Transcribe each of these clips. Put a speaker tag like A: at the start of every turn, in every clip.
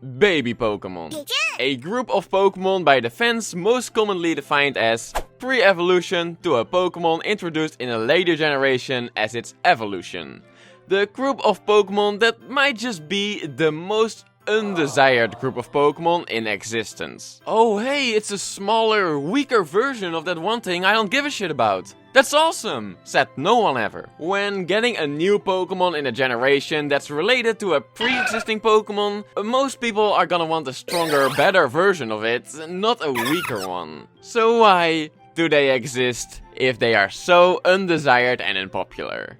A: Baby Pokémon. A group of Pokémon by the fans most commonly defined as pre-evolution to a Pokémon introduced in a later generation as its evolution. The group of Pokémon that might just be the most undesired group of Pokémon in existence. Oh hey, it's a smaller, weaker version of that one thing I don't give a shit about. That's awesome, said no one ever. When getting a new Pokémon in a generation that's related to a pre-existing Pokémon, most people are gonna want a stronger, better version of it, not a weaker one. So why do they exist if they are so undesired and unpopular?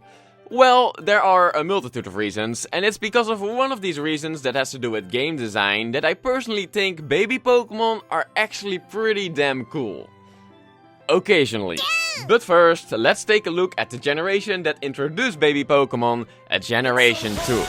A: Well, there are a multitude of reasons, and it's because of one of these reasons that has to do with game design that I personally think baby Pokémon are actually pretty damn cool. Occasionally. But first, let's take a look at the generation that introduced baby Pokémon, a Generation 2.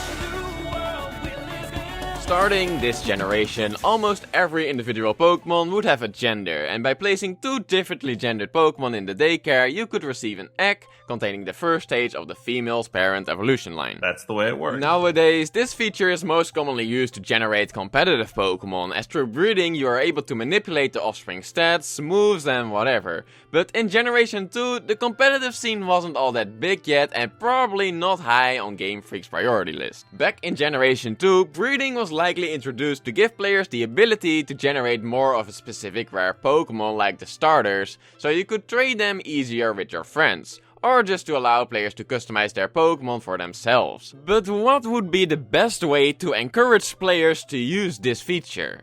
A: Starting this generation, almost every individual Pokémon would have a gender, and by placing two differently gendered Pokémon in the daycare, you could receive an egg containing the first stage of the female's parent evolution line.
B: That's the way it works.
A: Nowadays, this feature is most commonly used to generate competitive Pokémon, as through breeding you are able to manipulate the offspring's stats, moves and whatever. But in Generation 2, the competitive scene wasn't all that big yet and probably not high on Game Freak's priority list. Back in Generation 2, breeding was likely introduced to give players the ability to generate more of a specific rare Pokémon like the starters, so you could trade them easier with your friends, or just to allow players to customize their Pokémon for themselves. But what would be the best way to encourage players to use this feature?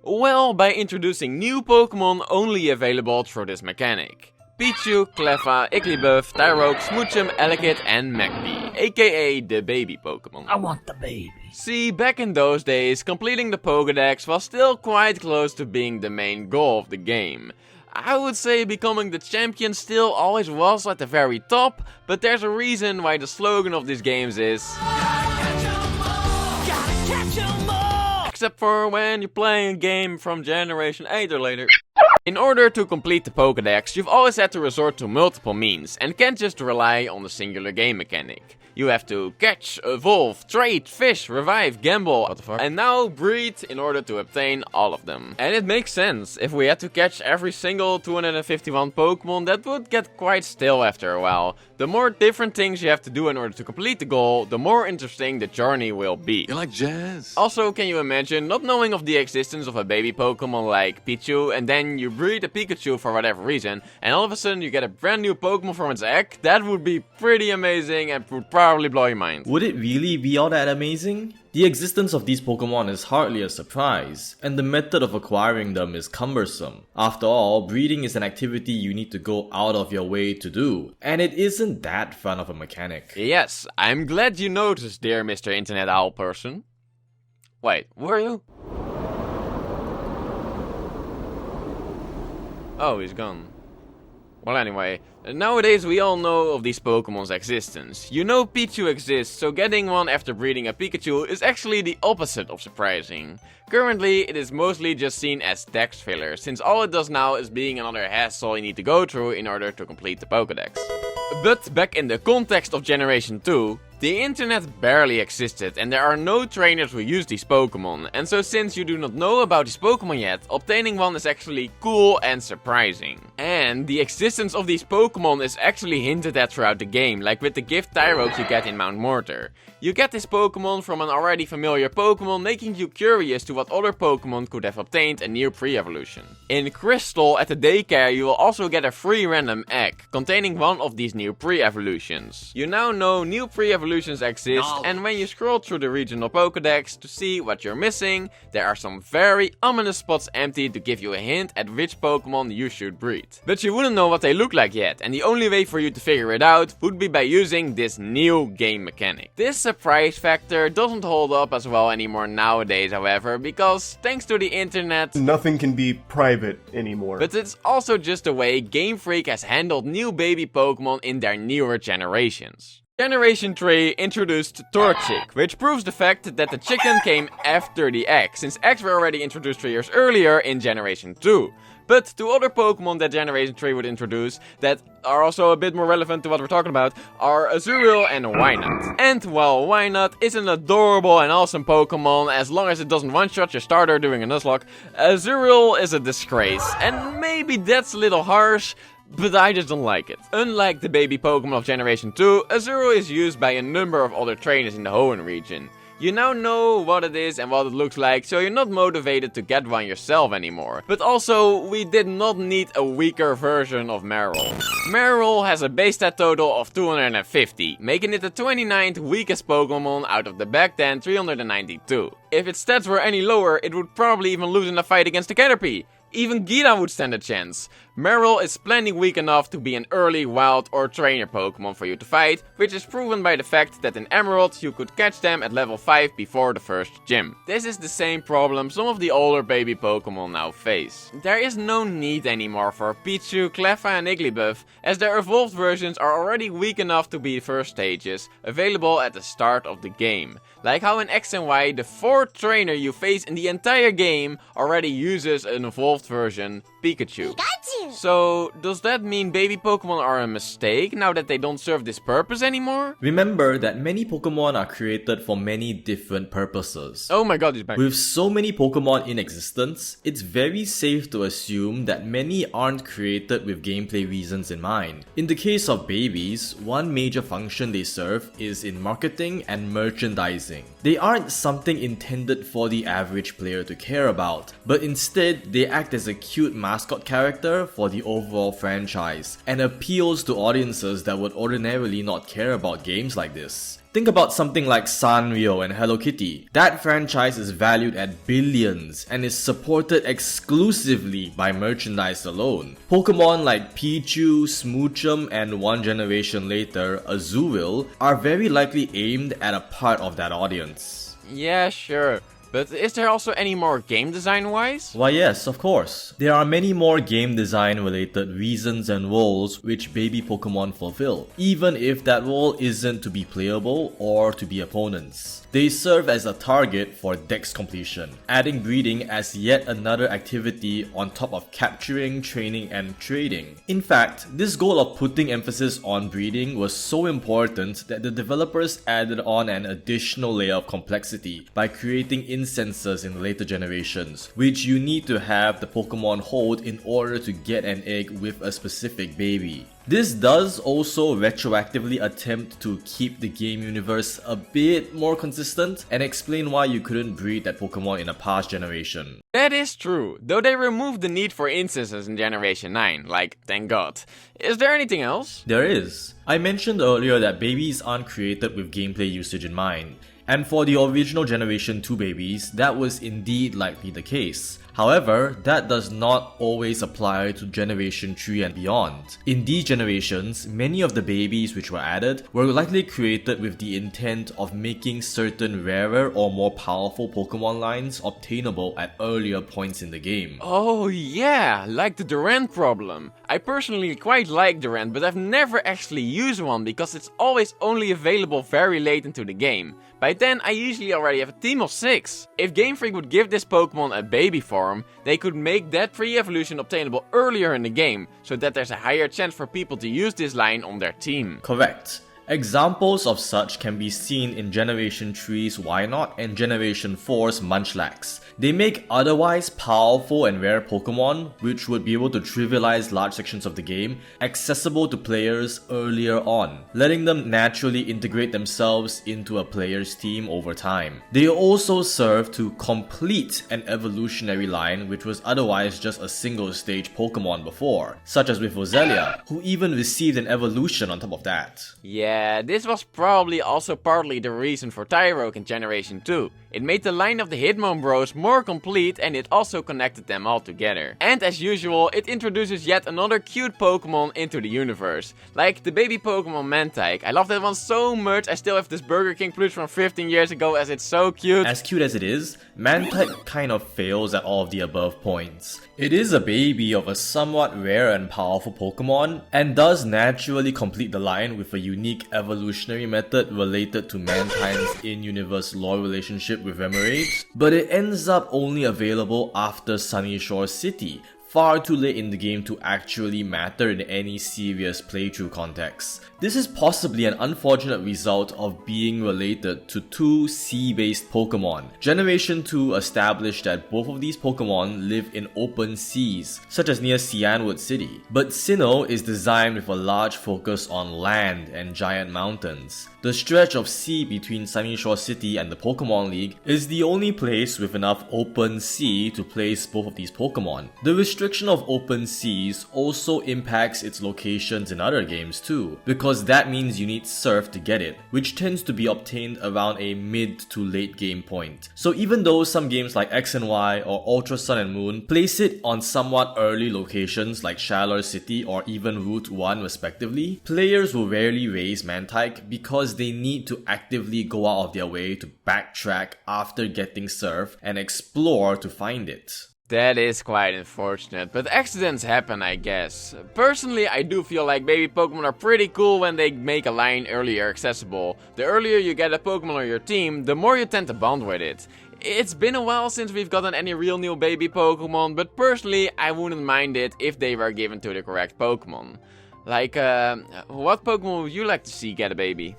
A: Well, by introducing new Pokémon only available through this mechanic. Pichu, Cleffa, Igglybuff, Tyrogue, Smoochum, Elekid and Magby, aka the baby Pokémon.
C: I want the baby.
A: See, back in those days, completing the Pokédex was still quite close to being the main goal of the game. I would say becoming the champion still always was at the very top, but there's a reason why the slogan of these games is except for when you're playing a game from Generation 8 or later. In order to complete the Pokédex, you've always had to resort to multiple means, and can't just rely on the singular game mechanic. You have to catch, evolve, trade, fish, revive, gamble, and now breed in order to obtain all of them. And it makes sense. If we had to catch every single 251 Pokémon, that would get quite stale after a while. The more different things you have to do in order to complete the goal, the more interesting the journey will be.
D: You like jazz?
A: Also, can you imagine not knowing of the existence of a baby Pokémon like Pichu, and then you breed a Pikachu for whatever reason, and all of a sudden you get a brand new Pokémon from its egg? That would be pretty amazing and would probably blow your mind.
E: Would it really be all that amazing? The existence of these Pokémon is hardly a surprise, and the method of acquiring them is cumbersome. After all, breeding is an activity you need to go out of your way to do, and it isn't that fun of a mechanic.
A: Yes, I'm glad you noticed, dear Mr. Internet Owl person. Wait, were you? Oh, he's gone. Well, anyway, nowadays we all know of these Pokémon's existence. You know Pichu exists, so getting one after breeding a Pikachu is actually the opposite of surprising. Currently, it is mostly just seen as text filler, since all it does now is being another hassle you need to go through in order to complete the Pokédex. But back in the context of Generation 2, the internet barely existed and there are no trainers who use these Pokémon, and so since you do not know about these Pokémon yet, obtaining one is actually cool and surprising. And the existence of these Pokémon is actually hinted at throughout the game, like with the gift Tyrogue you get in Mount Mortar. You get this Pokémon from an already familiar Pokémon, making you curious to what other Pokémon could have obtained a new pre-evolution. In Crystal at the daycare you will also get a free random egg, containing one of these new pre-evolutions. You now know new pre-evolutions exist, and when you scroll through the regional Pokédex to see what you're missing, there are some very ominous spots empty to give you a hint at which Pokémon you should breed. But you wouldn't know what they look like yet, and the only way for you to figure it out would be by using this new game mechanic. This surprise factor doesn't hold up as well anymore nowadays, however, because thanks to the internet,
F: nothing can be private anymore.
A: But it's also just the way Game Freak has handled new baby Pokémon in their newer generations. Generation 3 introduced Torchic, which proves the fact that the chicken came after the egg, since eggs were already introduced 3 years earlier in Generation 2. But two other Pokemon that Generation 3 would introduce that are also a bit more relevant to what we're talking about are Azurill and Wynaut. And while Wynaut is an adorable and awesome Pokemon as long as it doesn't one-shot your starter during a Nuzlocke, Azurill is a disgrace. And maybe that's a little harsh, but I just don't like it. Unlike the baby Pokemon of Generation 2, Azurill is used by a number of other trainers in the Hoenn region. You now know what it is and what it looks like, so you're not motivated to get one yourself anymore. But also, we did not need a weaker version of Marill. Marill has a base stat total of 250, making it the 29th weakest Pokemon out of the back then 392. If its stats were any lower, it would probably even lose in a fight against the Caterpie. Even Gita would stand a chance. Marill is plenty weak enough to be an early wild or trainer Pokemon for you to fight, which is proven by the fact that in Emerald you could catch them at level 5 before the first gym. This is the same problem some of the older baby Pokemon now face. There is no need anymore for Pichu, Cleffa and Igglybuff, as their evolved versions are already weak enough to be first stages, available at the start of the game. Like how in X and Y, the 4th trainer you face in the entire game already uses an evolved version, Pikachu. So, does that mean baby Pokemon are a mistake now that they don't serve this purpose anymore?
E: Remember that many Pokemon are created for many different purposes.
A: Oh my god, he's back.
E: With so many Pokemon in existence, it's very safe to assume that many aren't created with gameplay reasons in mind. In the case of babies, one major function they serve is in marketing and merchandising. They aren't something intended for the average player to care about, but instead they act as a cute mascot character for the overall franchise, and appeals to audiences that would ordinarily not care about games like this. Think about something like Sanrio and Hello Kitty. That franchise is valued at billions and is supported exclusively by merchandise alone. Pokemon like Pichu, Smoochum, and one generation later, Azurill, are very likely aimed at a part of that audience.
A: Yeah, sure. But is there also any more game design wise?
E: Why yes, of course. There are many more game design related reasons and roles which baby Pokemon fulfill, even if that role isn't to be playable or to be opponents. They serve as a target for dex completion, adding breeding as yet another activity on top of capturing, training, and trading. In fact, this goal of putting emphasis on breeding was so important that the developers added on an additional layer of complexity by creating instances in later generations, which you need to have the Pokemon hold in order to get an egg with a specific baby. This does also retroactively attempt to keep the game universe a bit more consistent and explain why you couldn't breed that Pokemon in a past generation.
A: That is true, though they removed the need for instances in Generation 9, like, thank god. Is there anything else?
E: There is. I mentioned earlier that babies aren't created with gameplay usage in mind, and for the original Generation 2 babies, that was indeed likely the case. However, that does not always apply to Generation 3 and beyond. In these generations, many of the babies which were added were likely created with the intent of making certain rarer or more powerful Pokemon lines obtainable at earlier points in the game.
A: Oh yeah, like the Durant problem. I personally quite like Durant, but I've never actually used one because it's always only available very late into the game. By then, I usually already have a team of 6. If Game Freak would give this Pokemon a baby form, they could make that pre-evolution obtainable earlier in the game, so that there's a higher chance for people to use this line on their team.
E: Correct. Examples of such can be seen in Generation 3's Wynaut and Generation 4's Munchlax. They make otherwise powerful and rare Pokemon, which would be able to trivialize large sections of the game, accessible to players earlier on, letting them naturally integrate themselves into a player's team over time. They also serve to complete an evolutionary line which was otherwise just a single stage Pokemon before, such as with Roselia, who even received an evolution on top of that.
A: Yeah, this was probably also partly the reason for Tyrogue in Generation 2. It made the line of the Hitmon Bros more complete and it also connected them all together. And as usual, it introduces yet another cute Pokemon into the universe. Like the baby Pokemon Mantike. I love that one so much, I still have this Burger King plush from 15 years ago as it's so cute.
E: As cute as it is, Mantike kind of fails at all of the above points. It is a baby of a somewhat rare and powerful Pokemon, and does naturally complete the line with a unique evolutionary method related to mankind's in-universe lore relationship with Remoraid, but it ends up only available after Sunny Shore City, far too late in the game to actually matter in any serious playthrough context. This is possibly an unfortunate result of being related to two sea-based Pokémon. Generation 2 established that both of these Pokémon live in open seas, such as near Cianwood City. But Sinnoh is designed with a large focus on land and giant mountains. The stretch of sea between Sunnyshore's City and the Pokémon League is the only place with enough open sea to place both of these Pokémon. The restriction of open seas also impacts its locations in other games too, because that means you need Surf to get it, which tends to be obtained around a mid to late game point. So even though some games like X and Y or Ultra Sun and Moon place it on somewhat early locations like Shallow City or even Route 1 respectively, players will rarely raise Mantike because they need to actively go out of their way to backtrack after getting Surf and explore to find it.
A: That is quite unfortunate, but accidents happen, I guess. Personally, I do feel like baby Pokemon are pretty cool when they make a line earlier accessible. The earlier you get a Pokemon on your team, the more you tend to bond with it. It's been a while since we've gotten any real new baby Pokemon, but personally, I wouldn't mind it if they were given to the correct Pokemon. Like, what Pokemon would you like to see get a baby?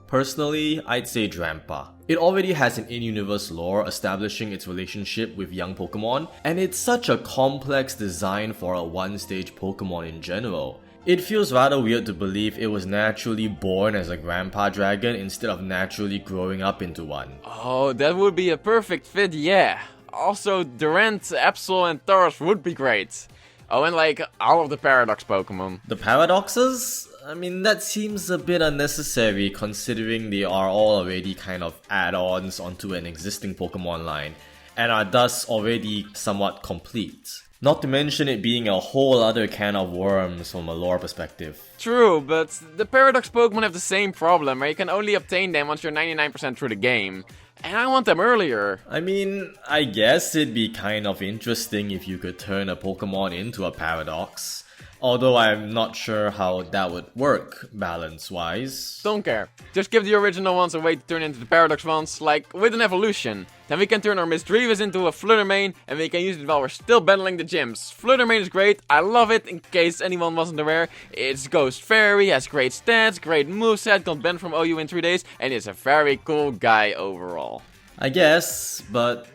E: Personally, I'd say Drampa. It already has an in-universe lore establishing its relationship with young Pokemon, and it's such a complex design for a one-stage Pokemon in general. It feels rather weird to believe it was naturally born as a grandpa dragon instead of naturally growing up into one.
A: Oh, that would be a perfect fit, yeah. Also, Durant, Absol and Tauros would be great. Oh, and like, all of the Paradox Pokemon.
E: The Paradoxes? I mean, that seems a bit unnecessary considering they are all already kind of add-ons onto an existing Pokemon line, and are thus already somewhat complete. Not to mention it being a whole other can of worms from a lore perspective.
A: True, but the Paradox Pokemon have the same problem, where you can only obtain them once you're 99% through the game. And I want them earlier.
E: I mean, I guess it'd be kind of interesting if you could turn a Pokemon into a Paradox. Although I'm not sure how that would work, balance-wise.
A: Don't care. Just give the original ones a way to turn into the Paradox ones, like with an evolution. Then we can turn our Misdreavus into a Fluttermane, and we can use it while we're still battling the gyms. Fluttermane is great, I love it, in case anyone wasn't aware. It's Ghost Fairy, has great stats, great moveset, got banned from OU in 3 days, and is a very cool guy overall.
E: I guess, but,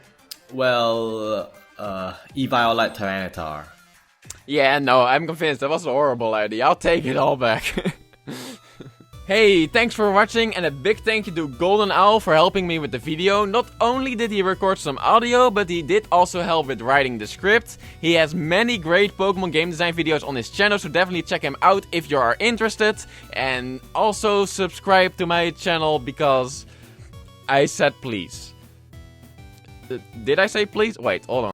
E: well, Eviolite Tyranitar.
A: Yeah, no, I'm convinced that was a horrible idea. I'll take it all back. Hey, thanks for watching, and a big thank you to Golden Owl for helping me with the video. Not only did he record some audio, but he did also help with writing the script. He has many great Pokemon game design videos on his channel, so definitely check him out if you are interested. And also subscribe to my channel because I said please. Did I say please? Wait, hold on.